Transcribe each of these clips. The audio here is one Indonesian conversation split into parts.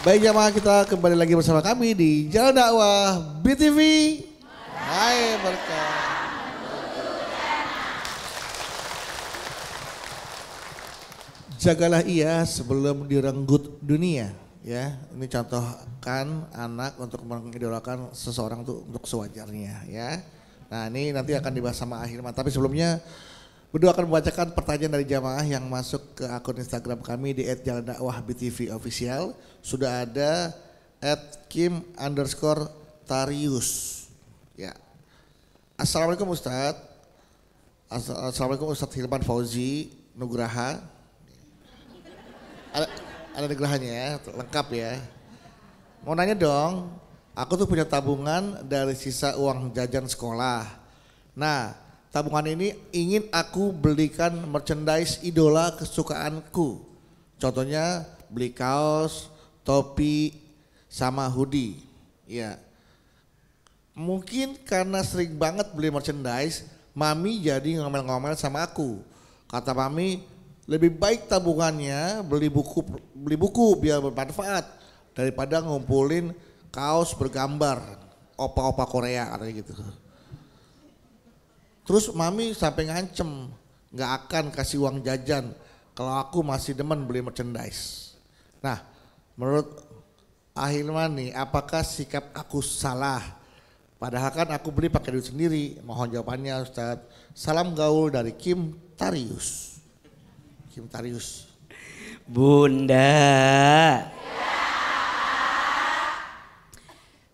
Baik jamaah, kita kembali lagi bersama kami di Jalan Dakwah BTV. Hai berkah. Jagalah ia sebelum direnggut dunia. Ya, ini contohkan anak untuk mengidolakan seseorang tuh untuk sewajarnya ya. Nah ini nanti akan dibahas sama Ahilman, tapi sebelumnya berdua akan membacakan pertanyaan dari jamaah yang masuk ke akun Instagram kami di @jalandakwahbtvofficial. Sudah ada @kim_tarius. Ya. Assalamualaikum Ustadz. Assalamualaikum Ustadz Hilman Fauzi Nugraha. Ada nugrahanya ya, lengkap ya. Mau nanya dong, aku tuh punya tabungan dari sisa uang jajan sekolah. Nah, tabungan ini ingin aku belikan merchandise idola kesukaanku. Contohnya beli kaos, topi, sama hoodie. Ya. Mungkin karena sering banget beli merchandise, Mami jadi ngomel-ngomel sama aku. Kata Mami, lebih baik tabungannya beli buku biar bermanfaat daripada ngumpulin kaos bergambar opa-opa Korea katanya gitu. Terus Mami sampai ngancem nggak akan kasih uang jajan kalau aku masih demen beli merchandise. Nah, menurut Ahilman nih, apakah sikap aku salah? Padahal kan aku beli pakai duit sendiri. Mohon jawabannya Ustadz. Salam gaul dari Kim Tarius. Kim Tarius. Bunda.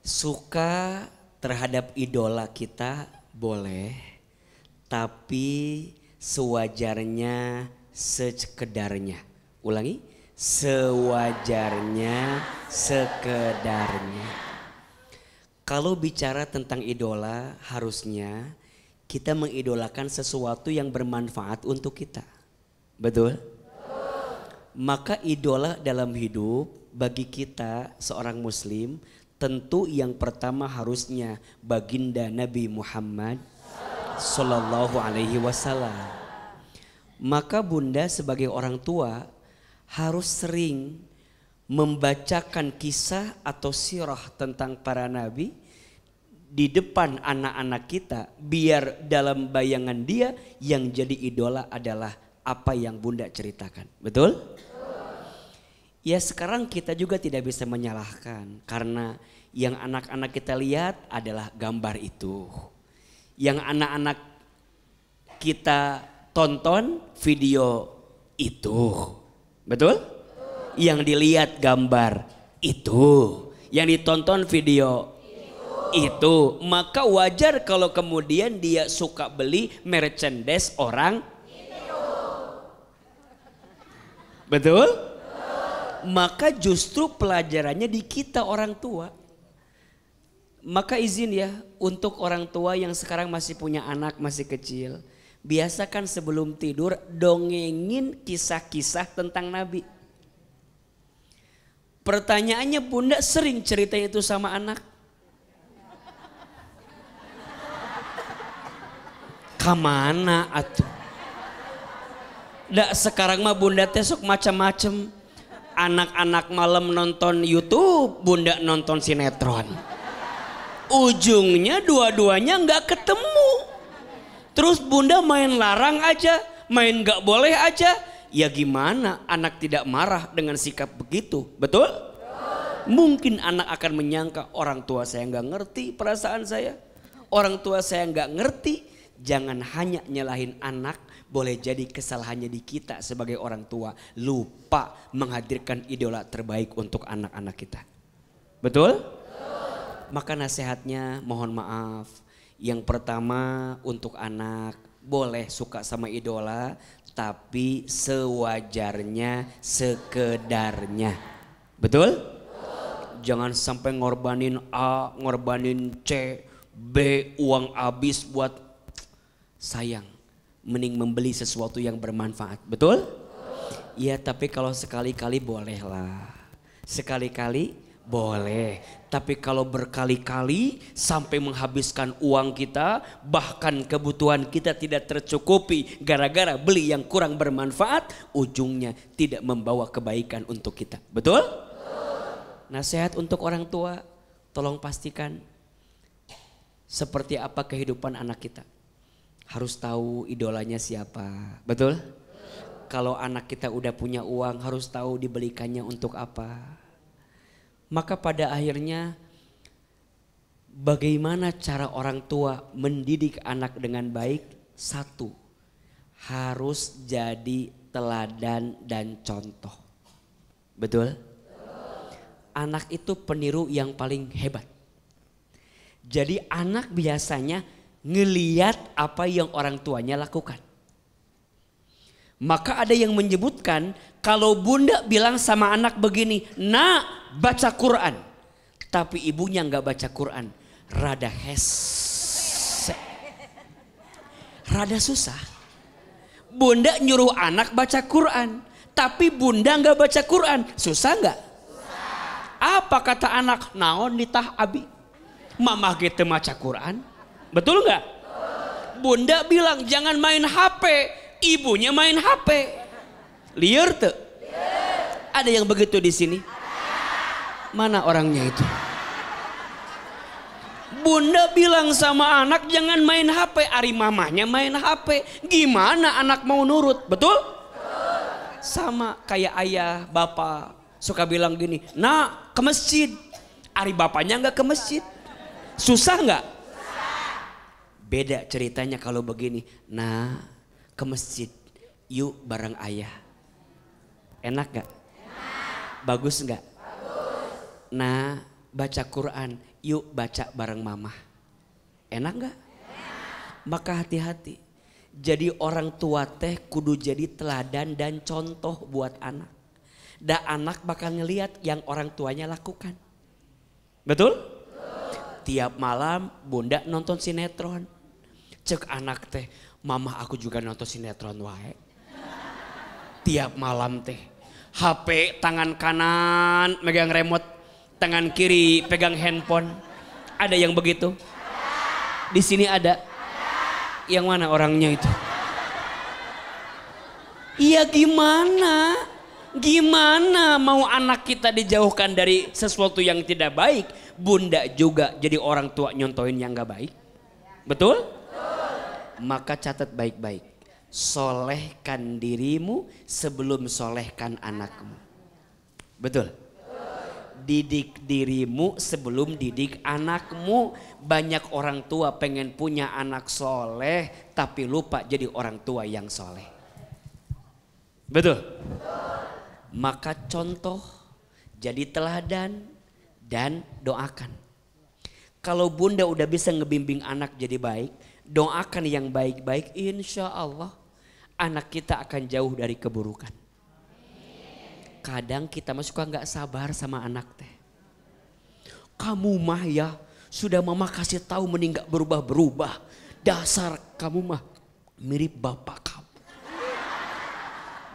Suka terhadap idola kita boleh, tapi sewajarnya, sekedarnya. Ulangi, sewajarnya, sekedarnya. Kalau bicara tentang idola, harusnya kita mengidolakan sesuatu yang bermanfaat untuk kita. Betul? Maka idola dalam hidup bagi kita seorang muslim, tentu yang pertama harusnya baginda Nabi Muhammad Sallallahu Alaihi Wasallam. Maka bunda sebagai orang tua harus sering membacakan kisah atau sirah tentang para nabi di depan anak-anak kita, biar dalam bayangan dia yang jadi idola adalah apa yang bunda ceritakan. Betul? Ya sekarang kita juga tidak bisa menyalahkan karena yang anak-anak kita lihat adalah gambar itu. Yang anak-anak kita tonton video itu. Betul? Yang dilihat gambar itu. Yang ditonton video itu. Maka wajar kalau kemudian dia suka beli merchandise orang. Betul? Maka justru pelajarannya di kita orang tua. Maka izin ya untuk orang tua yang sekarang masih punya anak masih kecil. Biasakan sebelum tidur dongengin kisah-kisah tentang Nabi. Pertanyaannya bunda sering cerita itu sama anak? Kamana atuh? Nggak sekarang mah bunda tesok macam-macam. Anak-anak malam nonton YouTube, bunda nonton sinetron. Ujungnya dua-duanya nggak ketemu. Terus bunda main larang aja, main nggak boleh aja. Ya gimana anak tidak marah dengan sikap begitu, betul? Mungkin anak akan menyangka orang tua saya nggak ngerti perasaan saya. Orang tua saya nggak ngerti. Jangan hanya nyalahin anak, boleh jadi kesalahannya di kita sebagai orang tua. Lupa menghadirkan idola terbaik untuk anak-anak kita. Betul? Maka nasihatnya mohon maaf. Yang pertama untuk anak, boleh suka sama idola tapi sewajarnya, sekedarnya. Betul? Jangan sampai ngorbanin A, ngorbanin C, B, uang habis buat sayang. Mending membeli sesuatu yang bermanfaat. Betul? Iya, tapi kalau sekali-kali bolehlah. Sekali-kali boleh. Tapi kalau berkali-kali sampai menghabiskan uang kita, bahkan kebutuhan kita tidak tercukupi gara-gara beli yang kurang bermanfaat, ujungnya tidak membawa kebaikan untuk kita. Betul? Nasihat untuk orang tua, tolong pastikan seperti apa kehidupan anak kita. Harus tahu idolanya siapa, betul? Kalau anak kita udah punya uang harus tahu dibelikannya untuk apa. Maka pada akhirnya bagaimana cara orang tua mendidik anak dengan baik? Satu, harus jadi teladan dan contoh. Betul? Anak itu peniru yang paling hebat. Jadi anak biasanya ngeliat apa yang orang tuanya lakukan. Maka ada yang menyebutkan kalau bunda bilang sama anak begini, nak baca Quran. Tapi ibunya nggak baca Quran. Rada rada susah. Bunda nyuruh anak baca Quran. Tapi bunda nggak baca Quran. Susah nggak? Apa kata anak? Naon nitah abi. Mama gitu baca Quran. Betul nggak? Bunda bilang jangan main HP. Ibunya main HP. Liar tuh? Ada yang begitu di sini? Mana orangnya itu? Bunda bilang sama anak jangan main HP. Ari mamahnya main HP. Gimana anak mau nurut? Betul? Sama kayak ayah, bapak suka bilang gini, nah ke masjid. Ari bapaknya nggak ke masjid. Susah nggak? Beda ceritanya kalau begini. Nah ke masjid, yuk bareng ayah. Enak gak? Bagus gak? Nah baca Quran, yuk baca bareng mama. Enak gak? Maka hati-hati. Jadi orang tua teh kudu jadi teladan dan contoh buat anak. Dan anak bakal ngeliat yang orang tuanya lakukan. Betul? Tiap malam bunda nonton sinetron. Cek anak teh, mama aku juga nonton sinetron wae. Tiap malam teh, HP tangan kanan megang remote, tangan kiri pegang handphone. Ada yang begitu? Di sini ada? Yang mana orangnya itu? Iya gimana? Gimana mau anak kita dijauhkan dari sesuatu yang tidak baik? Bunda juga jadi orang tua nyontohin yang gak baik. Betul? Maka catat baik-baik. Solehkan dirimu sebelum solehkan anakmu. Betul? Didik dirimu sebelum didik anakmu. Banyak orang tua pengen punya anak soleh tapi lupa jadi orang tua yang soleh. Betul? Maka contoh, jadi teladan dan doakan. Kalau bunda udah bisa ngebimbing anak jadi baik, doakan yang baik-baik, insya Allah anak kita akan jauh dari keburukan. Kadang kita mah suka nggak sabar sama anak teh. Kamu mah ya sudah mama kasih tahu mending nggak berubah-berubah. Dasar kamu mah mirip bapak kamu.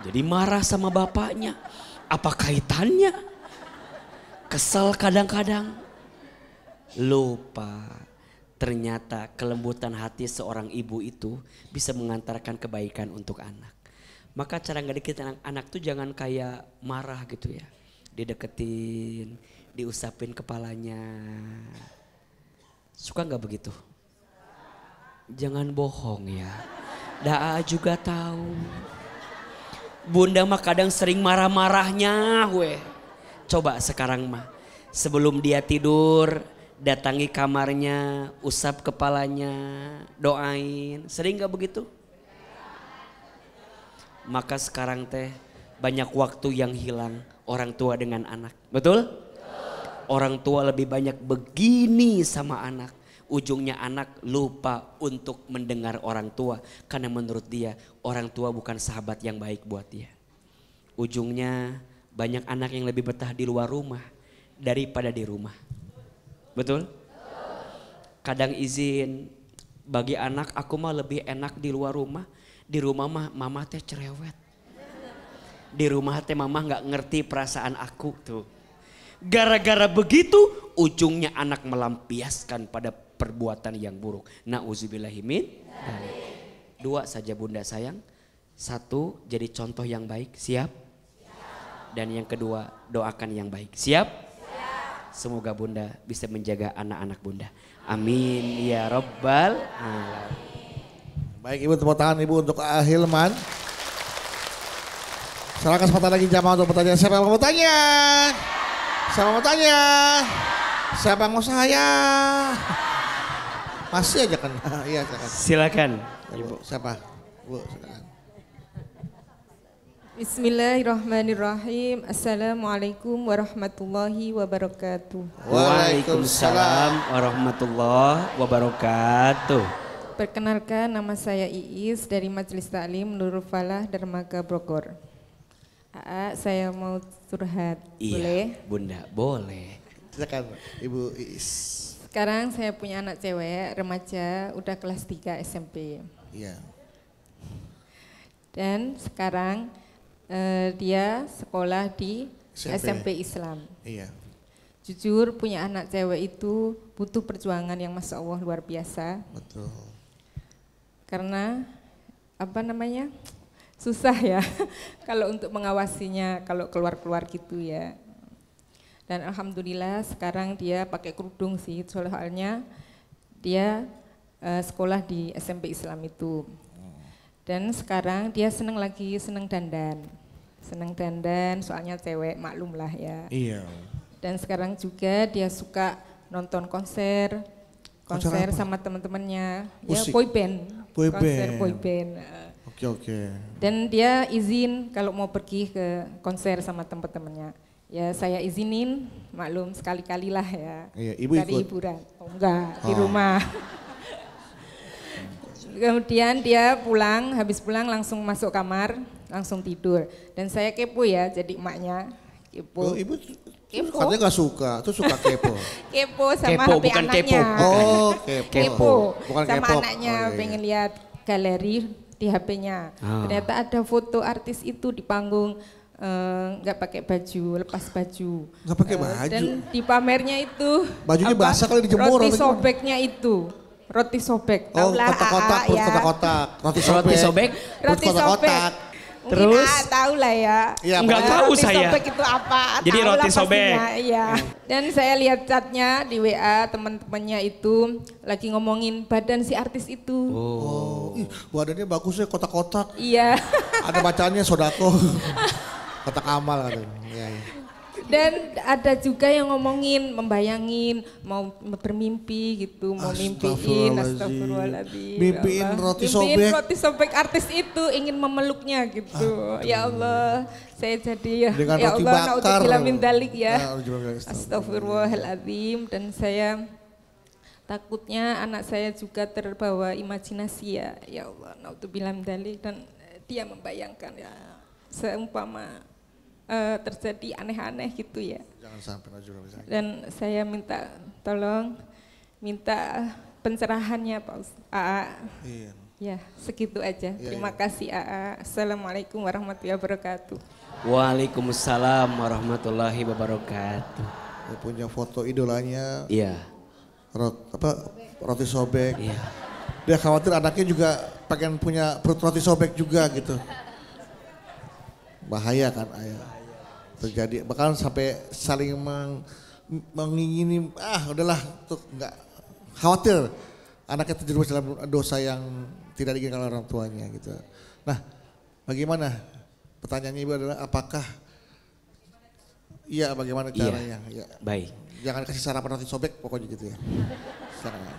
Jadi marah sama bapaknya. Apa kaitannya? Kesel kadang-kadang. Lupa. Ternyata kelembutan hati seorang ibu itu bisa mengantarkan kebaikan untuk anak. Maka cara ngedikin anak tuh jangan kayak marah gitu ya. Dideketin, diusapin kepalanya. Suka gak begitu? Jangan bohong ya. Daa juga tahu. Bunda mah kadang sering marah-marahnya weh. Coba sekarang mah sebelum dia tidur datangi kamarnya, usap kepalanya, doain. Sering gak begitu? Maka sekarang teh banyak waktu yang hilang orang tua dengan anak. Betul? Orang tua lebih banyak begini sama anak. Ujungnya anak lupa untuk mendengar orang tua. Karena menurut dia orang tua bukan sahabat yang baik buat dia. Ujungnya banyak anak yang lebih betah di luar rumah daripada di rumah. Betul? Kadang izin bagi anak aku mah lebih enak di luar rumah. Di rumah mah mama teh cerewet. Di rumah teh mama gak ngerti perasaan aku tuh. Gara-gara begitu ujungnya anak melampiaskan pada perbuatan yang buruk. Na'udzubillahimin. Dua saja bunda sayang. Satu, jadi contoh yang baik. Siap? Dan yang kedua, doakan yang baik. Siap? Semoga Bunda bisa menjaga anak-anak Bunda. Amin ya Rabbal alamin. Baik Ibu, tepuk tangan Ibu untuk Hilman. Silakan kesempatan lagi jamaah untuk bertanya. Siapa yang mau bertanya? Siapa yang mau tanya? Siapa yang mau saya? Masih aja kan? Iya silakan. Silakan. Ibu siapa? Bu silakan. Bismillahirrahmanirrahim. Assalamualaikum warahmatullahi wabarakatuh. Waalaikumsalam warahmatullahi wabarakatuh. Perkenalkan, nama saya Iis dari Majelis Taklim Nurul Falah Dermaga Bogor. Saya mau curhat, boleh? Iya Bunda, boleh. Silakan Ibu Iis. Sekarang saya punya anak cewek, remaja, udah kelas 3 SMP. Iya. Dan sekarang dia sekolah di SMP Islam. Iya. Jujur punya anak cewek itu butuh perjuangan yang Masya Allah luar biasa. Betul. Karena susah ya kalau untuk mengawasinya kalau keluar-keluar gitu ya. Dan alhamdulillah sekarang dia pakai kerudung sih, soalnya dia sekolah di SMP Islam itu. Dan sekarang dia seneng dandan. Seneng dandan soalnya cewek, maklum lah ya. Iya. Dan sekarang juga dia suka nonton konser sama teman-temannya, ya konser boy band. Oke. Dan dia izin kalau mau pergi ke konser sama teman-temannya. Ya saya izinin, maklum sekali-kali lah ya. Iya, Ibu dari ikut? hiburan. Oh enggak, di rumah. Kemudian dia habis pulang langsung masuk kamar, langsung tidur. Dan saya kepo ya jadi emaknya. Oh, Ibu katanya gak suka, tuh suka kepo. Kepo sama Kepo, HP bukan anaknya. kepo. Oh, Kepo. Bukan Sama kepo. anaknya Oh, iya. pengen lihat galeri di HP-nya. Ternyata ada foto artis itu di panggung nggak pakai baju, lepas baju. Nggak pakai baju. Dan di pamernya itu Bajunya basah kali dijemur. Roti sobeknya itu. Roti sobek. Oh, Taulah kotak-kotak, perut ya. kotak-kotak. Roti Roti sobek. Perut Roti kotak-kotak. sobek. Terus? Mungkin tahu lah ya. Iya, Enggak pokoknya- tahu Roti saya. sobek itu apa? Jadi Tahu roti lah sobek. pastinya, iya. Dan saya lihat chatnya di WA teman-temannya itu lagi ngomongin badan si artis itu. Oh, ih, badannya bagus ya kotak-kotak. Iya. Ada bacanya sodako. Kotak amal katanya. Iya, iya. Dan ada juga yang ngomongin, membayangin, mau bermimpi gitu, mau mimpiin, astagfirullahaladzim. Mimpiin ya Allah. roti Mimpiin sobek. roti sobek artis itu, ingin memeluknya gitu. Ya Allah, saya jadi Dengan ya roti Allah, bakar. naudzubillah min dalik ya. Nah, Astagfirullahaladzim. Dan saya takutnya anak saya juga terbawa imajinasi ya. Ya Allah, naudzubillah min dalik. Dan dia membayangkan ya, seumpama terjadi aneh-aneh gitu ya. Jangan sampai Najwa. Dan saya minta pencerahannya Pak AA. Iya. Ya segitu aja. Terima kasih AA. Assalamualaikum warahmatullahi wabarakatuh. Waalaikumsalam warahmatullahi wabarakatuh. Dia punya foto idolanya. Iya. Roti sobek. Iya. Dia khawatir anaknya juga pengen punya perut roti sobek juga gitu. Bahaya kan ayah. Terjadi bahkan sampai saling mengingini udahlah tuh nggak khawatir anaknya terjerumus dalam dosa yang tidak diinginkan oleh orang tuanya gitu. Nah, bagaimana? Pertanyaannya Ibu adalah apakah bagaimana caranya? Iya. Baik. Jangan kasih sarapan roti sobek pokoknya gitu ya. Silakan.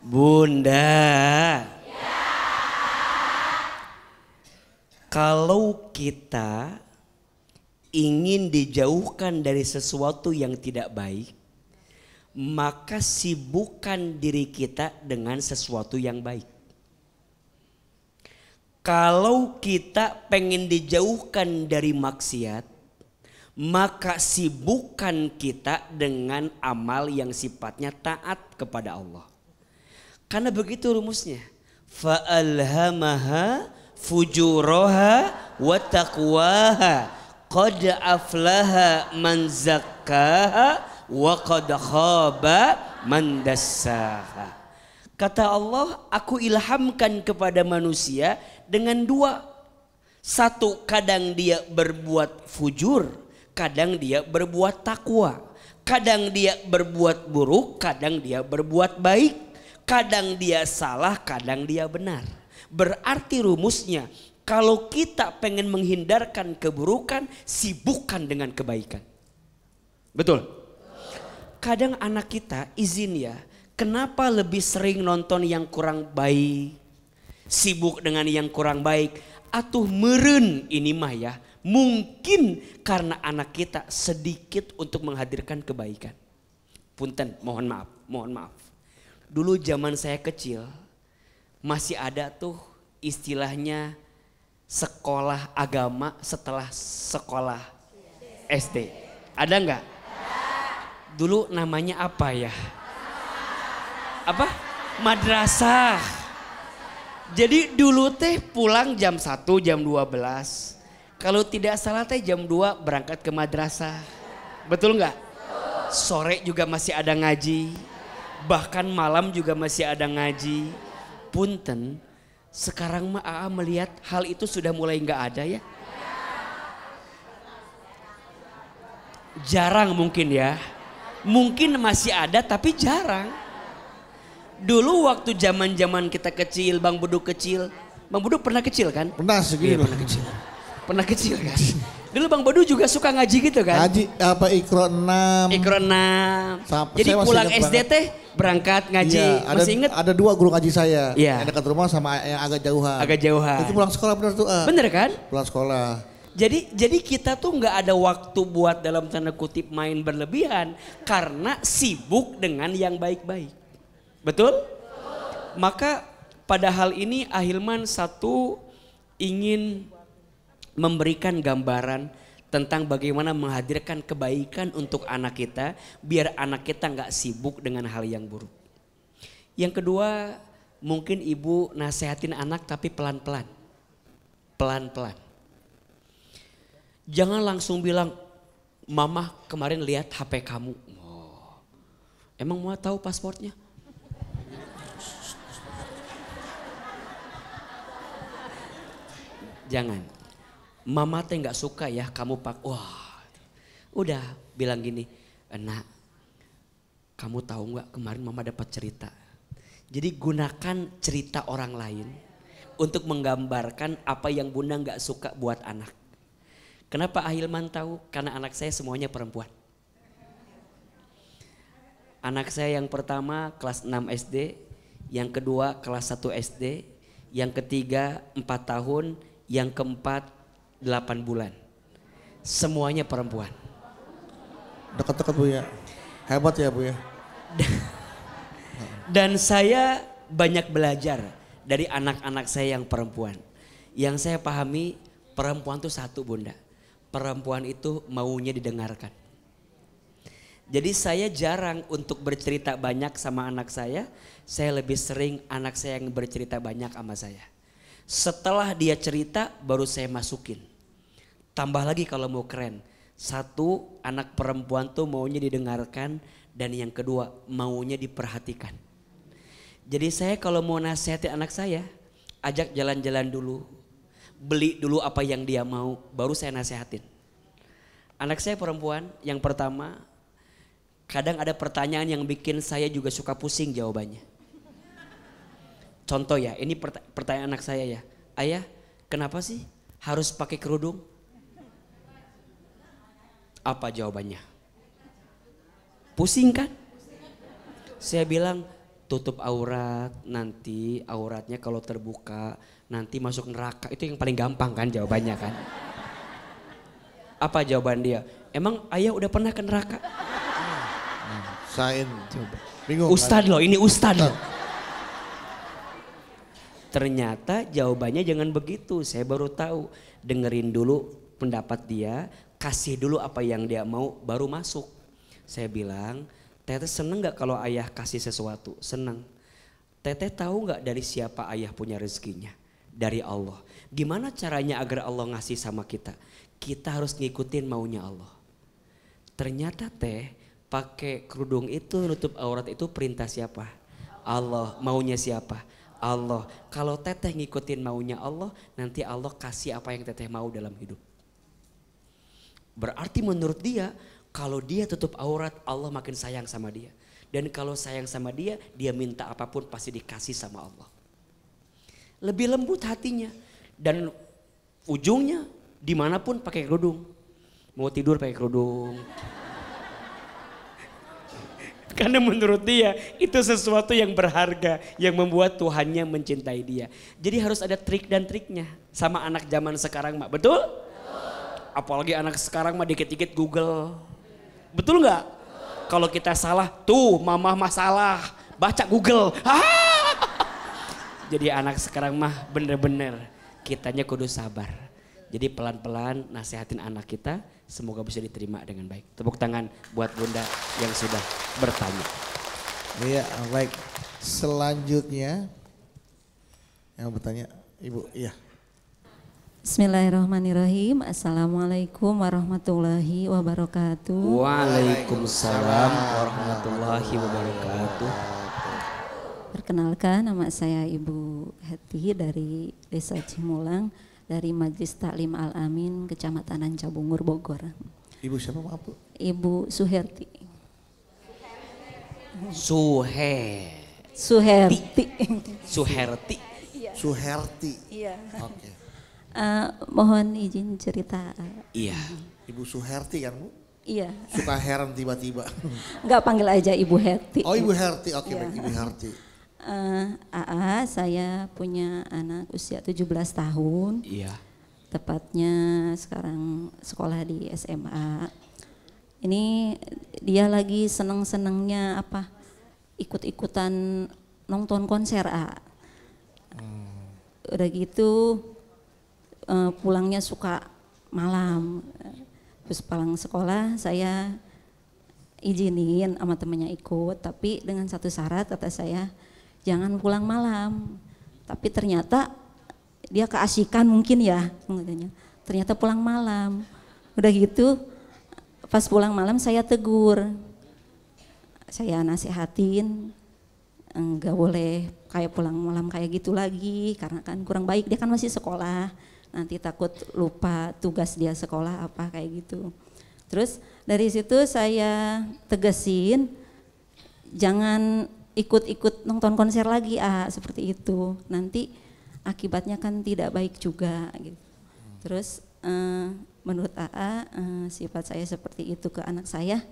Bunda. Kalau kita ingin dijauhkan dari sesuatu yang tidak baik, maka sibukkan diri kita dengan sesuatu yang baik. Kalau kita pengen dijauhkan dari maksiat, maka sibukkan kita dengan amal yang sifatnya taat kepada Allah. Karena begitu rumusnya. Fa'alhamaha fujuraha wa taqwaha. Qad aflaha man zakkaha wa qad khaba man dassaha. Kata Allah, aku ilhamkan kepada manusia dengan dua. Satu, kadang dia berbuat fujur, kadang dia berbuat takwa. Kadang dia berbuat buruk, kadang dia berbuat baik. Kadang dia salah, kadang dia benar. Berarti rumusnya, kalau kita pengen menghindarkan keburukan, sibukkan dengan kebaikan. Betul? Kadang anak kita izin ya, kenapa lebih sering nonton yang kurang baik, sibuk dengan yang kurang baik, atuh meren ini mah ya. Mungkin karena anak kita sedikit untuk menghadirkan kebaikan. Punten, mohon maaf. Dulu zaman saya kecil masih ada tuh istilahnya sekolah agama setelah sekolah SD. Ada nggak? Dulu namanya apa ya? Apa? Madrasah. Jadi dulu teh pulang jam 1, jam 12. Kalau tidak salah teh jam 2 berangkat ke madrasah. Betul nggak? Sore juga masih ada ngaji. Bahkan malam juga masih ada ngaji. Punten, sekarang mah AA melihat hal itu sudah mulai nggak ada ya. Jarang mungkin ya. Mungkin masih ada tapi jarang. Dulu waktu zaman kita kecil, Bang Bedu kecil. Bang Bedu pernah kecil kan? Pernah segini. Iya, pernah kecil kan? Dulu Bang Bedu juga suka ngaji gitu kan? Ngaji apa Iqra 6. Iqra 6. Jadi Saya masih pulang ingat SD banget. teh berangkat ngaji. Iya, Masih inget? ada 2 guru ngaji saya. Iya. Yang dekat rumah sama yang agak jauhan. Agak jauhan. Itu pulang sekolah bener tuh. Bener kan? Pulang sekolah. Jadi kita tuh nggak ada waktu buat dalam tanda kutip main berlebihan. Karena sibuk dengan yang baik-baik. Betul? Maka pada hal ini Ahilman satu ingin memberikan gambaran tentang bagaimana menghadirkan kebaikan untuk anak kita biar anak kita nggak sibuk dengan hal yang buruk. Yang kedua, mungkin ibu nasehatin anak tapi pelan-pelan. Pelan-pelan. Jangan langsung bilang, "Mama kemarin lihat HP kamu." Oh. Emang mau tahu pasportnya? Jangan. Mama teh nggak suka ya kamu pak. Wah, udah bilang gini, "Nak, kamu tahu nggak kemarin mama dapat cerita." Jadi gunakan cerita orang lain untuk menggambarkan apa yang bunda nggak suka buat anak. Kenapa Ahilman tahu? Karena anak saya semuanya perempuan. Anak saya yang pertama kelas 6 SD, yang kedua kelas 1 SD, yang ketiga 4 tahun, yang keempat 8 bulan. Semuanya perempuan. Dekat-dekat Bu ya. Hebat ya Bu ya. Dan saya banyak belajar dari anak-anak saya yang perempuan. Yang saya pahami perempuan itu satu bunda. Perempuan itu maunya didengarkan. Jadi saya jarang untuk bercerita banyak sama anak saya. Saya lebih sering anak saya yang bercerita banyak sama saya. Setelah dia cerita baru saya masukin. Tambah lagi kalau mau keren. Satu, anak perempuan tuh maunya didengarkan. Dan yang kedua, maunya diperhatikan. Jadi saya kalau mau nasihatin anak saya, ajak jalan-jalan dulu. Beli dulu apa yang dia mau, baru saya nasihatin. Anak saya perempuan, yang pertama, kadang ada pertanyaan yang bikin saya juga suka pusing jawabannya. Contoh ya, ini pertanyaan anak saya ya. "Ayah, kenapa sih harus pakai kerudung?" Apa jawabannya? Pusing kan? Saya bilang tutup aurat, nanti auratnya kalau terbuka nanti masuk neraka. Itu yang paling gampang kan jawabannya kan? Apa jawaban dia? "Emang ayah udah pernah ke neraka?" Sain. Coba. Bingung. Ustadz loh, ini ustadz loh. Ternyata jawabannya jangan begitu. Saya baru tahu. Dengerin dulu pendapat dia, kasih dulu apa yang dia mau, baru masuk. Saya bilang, "Teteh seneng gak kalau ayah kasih sesuatu?" "Seneng." "Teteh tahu gak dari siapa ayah punya rezekinya?" "Dari Allah." "Gimana caranya agar Allah ngasih sama kita?" "Kita harus ngikutin maunya Allah." Ternyata teh pakai kerudung itu, nutup aurat itu perintah siapa? Allah. Maunya siapa? Allah. Kalau teteh ngikutin maunya Allah, nanti Allah kasih apa yang teteh mau dalam hidup. Berarti menurut dia, Kalau dia tutup aurat, Allah makin sayang sama dia. Dan kalau sayang sama dia, dia minta apapun pasti dikasih sama Allah. Lebih lembut hatinya. Dan ujungnya dimanapun pakai kerudung. Mau tidur pakai kerudung. Karena menurut dia itu sesuatu yang berharga. Yang membuat Tuhannya mencintai dia. Jadi harus ada trik dan triknya. Sama anak zaman sekarang mah, betul? Apalagi anak sekarang mah dikit-dikit Google. Betul nggak? Kalau kita salah, tuh mama masalah, baca Google. Jadi anak sekarang mah bener-bener kitanya kudu sabar. Jadi pelan-pelan nasihatin anak kita, semoga bisa diterima dengan baik. Tepuk tangan buat Bunda yang sudah bertanya. Iya, baik. Selanjutnya yang bertanya Ibu, iya. Bismillahirrahmanirrahim. Assalamualaikum warahmatullahi wabarakatuh. Waalaikumsalam warahmatullahi wabarakatuh. Perkenalkan, nama saya Ibu Heti dari Desa Cimulang, dari Majelis Taklim Al-Amin, Kecamatan Ancabungur, Bogor. Ibu siapa maaf Bu? Ibu Suherti. Suherti. Suherti. Iya. Oke. Mohon izin cerita. Iya. Ibu Suherti kan Bu? Iya. Suka heran tiba-tiba. Enggak, panggil aja Ibu Herti. Oh Ibu Herti, oke Iya. baik Ibu Herti. AA, saya punya anak usia 17 tahun. Iya. Tepatnya sekarang sekolah di SMA. Ini dia lagi seneng-senengnya apa? Ikut-ikutan nonton konser A. Udah gitu pulangnya suka malam. Terus pulang sekolah saya izinin sama temennya ikut, tapi dengan satu syarat, kata saya, jangan pulang malam. Tapi ternyata dia keasikan mungkin ya, katanya. Ternyata pulang malam. Udah gitu pas pulang malam saya tegur. Saya nasihatin, enggak boleh kayak pulang malam kayak gitu lagi, karena kan kurang baik, dia kan masih sekolah. Nanti takut lupa tugas dia sekolah apa kayak gitu. Terus dari situ saya tegesin jangan ikut-ikut nonton konser lagi seperti itu. Nanti akibatnya kan tidak baik juga gitu. Terus menurut AA sifat saya seperti itu ke anak saya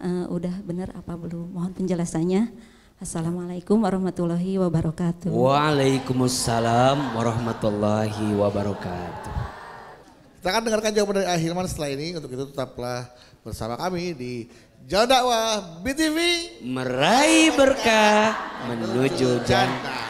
udah benar apa belum? Mohon penjelasannya. Assalamualaikum warahmatullahi wabarakatuh. Waalaikumsalam warahmatullahi wabarakatuh. Kita akan dengarkan jawaban dari Ahilman setelah ini. Untuk itu tetaplah bersama kami di Jalan Dakwah BTV. Meraih berkah menuju jannah.